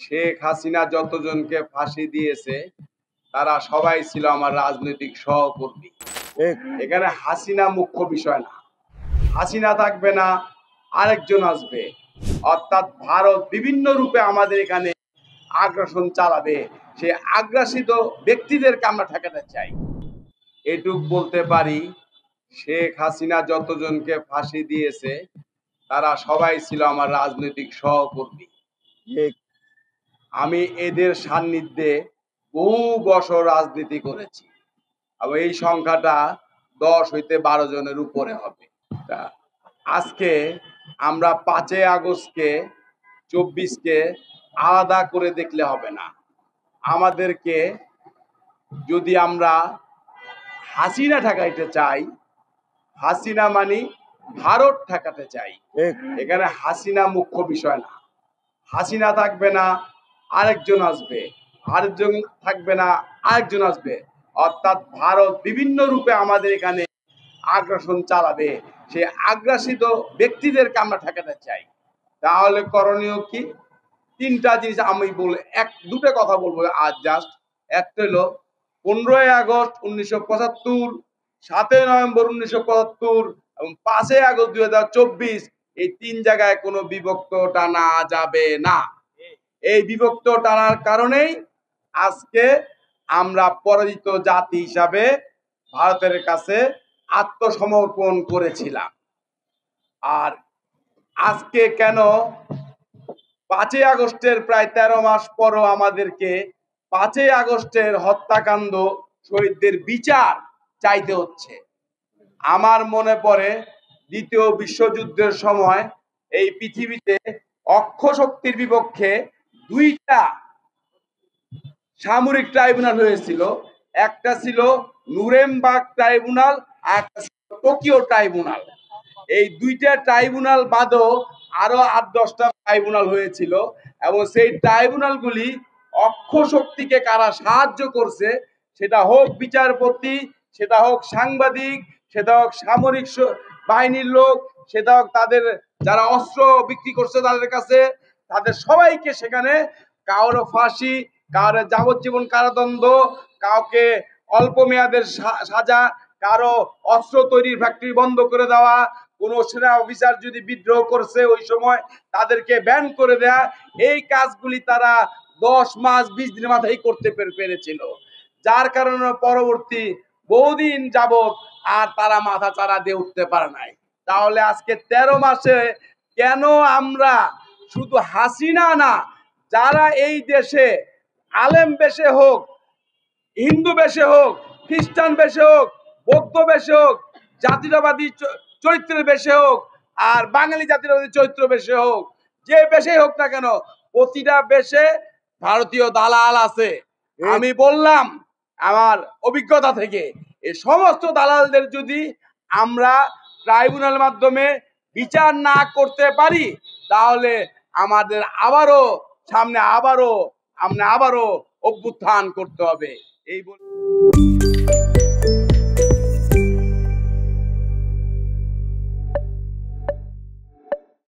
শেখ হাসিনা যতজনকে ফাঁসি দিয়েছে তারা সবাই ছিল আমার রাজনৈতিক সহকর্মী। এখানে হাসিনা মুখ্য বিষয় না। হাসিনা থাকবে না, আরেকজন আসবে। অর্থাৎ ভারত বিভিন্ন রূপে আমাদের এখানে আগ্রাসন চালাবে। সে আগ্রাসিত ব্যক্তিদেরকে আমরা ঠেকাতে চাই। এটুক বলতে পারি, শেখ হাসিনা যতজনকে ফাঁসি দিয়েছে তারা সবাই ছিল আমার রাজনৈতিক সহকর্মী। আমি এদের সান্নিধ্যে বহু বছর রাজনীতি করেছি এবং এই সংখ্যাটা 10 হইতে 12 জনের উপরে হবে। আজকে আমরা 5 আগস্টকে 24কে আলাদা করে দেখলে হবে না। আমাদেরকে যদি আমরা হাসিনা ঠেকাইতে চাই, হাসিনা মানে ভারত ঠেকাতে চাই। এখানে হাসিনা মুখ্য বিষয় না। হাসিনা থাকবে না, আরেকজন আসবে। আরেকজন থাকবে না, আরেকজন আসবে। অর্থাৎ ভারত বিভিন্ন রূপে আমাদের এখানে আগ্রাসন চালাবে। সে আগ্রাসিত ব্যক্তিদেরকে আমরা ঠেকাতে চাই। তাহলে করণীয় কি? 3টা জিনিস আমি বলে দুটো কথা বলবো আজ জাস্ট। একটা হলো 15 আগস্ট 1975, 7 নভেম্বর 1975 এবং 5 আগস্ট 2024 এই 3 জায়গায় কোনো বিভক্ত টানা যাবে না। এই বিভক্ত টানার কারণেই আজকে আমরা পরাজিত জাতি হিসাবে ভারতের কাছে আত্মসমর্পণ করেছিলাম। আর আজকে কেন 5 আগস্টের প্রায় 13 মাস পরও আমাদেরকে 5 আগস্টের হত্যাকাণ্ড শহীদদের বিচার চাইতে হচ্ছে? আমার মনে পড়ে দ্বিতীয় বিশ্বযুদ্ধের সময় এই পৃথিবীতে অক্ষ শক্তির বিপক্ষে 2টা সামরিক ট্রাইব্যুনাল হয়েছিল। একটা ছিল নুরেমবার্গ ট্রাইব্যুনাল, আর একটা ছিল টোকিও ট্রাইব্যুনাল। এই 2টা ট্রাইব্যুনাল বাদও আরো 8-10টা ট্রাইব্যুনাল হয়েছিল এবং সেই ট্রাইব্যুনালগুলি অক্ষ শক্তিকে কারা সাহায্য করছে, সেটা হোক বিচারপতি, সেটা হোক সাংবাদিক, সেটা হোক সামরিক বাহিনীর লোক, সেটা হোক তাদের যারা অস্ত্র বিক্রি করছে তাদের কাছে, তাদের সবাইকে সেখানে কারো ফাঁসি, কারো যাবজ্জীবন কারাদণ্ড, কাউকে অল্প মেয়াদের সাজা, কারো অস্ত্র তৈরির ফ্যাক্টরি বন্ধ করে দেওয়া, কোন সেনা অফিসার যদি বিদ্রোহ করছে ওই সময় তাদেরকে ব্যান করে দেয়া, এই কাজগুলি তারা 10 মাস 20 দিনের মাথায় করতে পেরেছিল। যার কারণে পরবর্তী বহুদিন যাবত আর তারা মাথা চারা দিয়ে উঠতে পারে নাই। তাহলে আজকে 13 মাসে কেন আমরা শুধু হাসিনা না, যারা এই দেশে আলেম বেশে হোক, হিন্দু বেশে হোক, খ্রিস্টান বেশে হোক, বৌদ্ধ বেশে হোক, জাতীয়তাবাদী চরিত্রের বেশে হোক, আর বাঙালি জাতীয়তাবাদী চরিত্র বেশে হোক, যে বেশে হোক না কেন, প্রতিটা বেশে ভারতীয় দালাল আছে। আমি বললাম আমার অভিজ্ঞতা থেকে, এই সমস্ত দালালদের যদি আমরা ট্রাইব্যুনাল মাধ্যমে বিচার না করতে পারি, তাহলে আমাদের সামনে আবারও অভ্যুত্থান করতে হবে। এই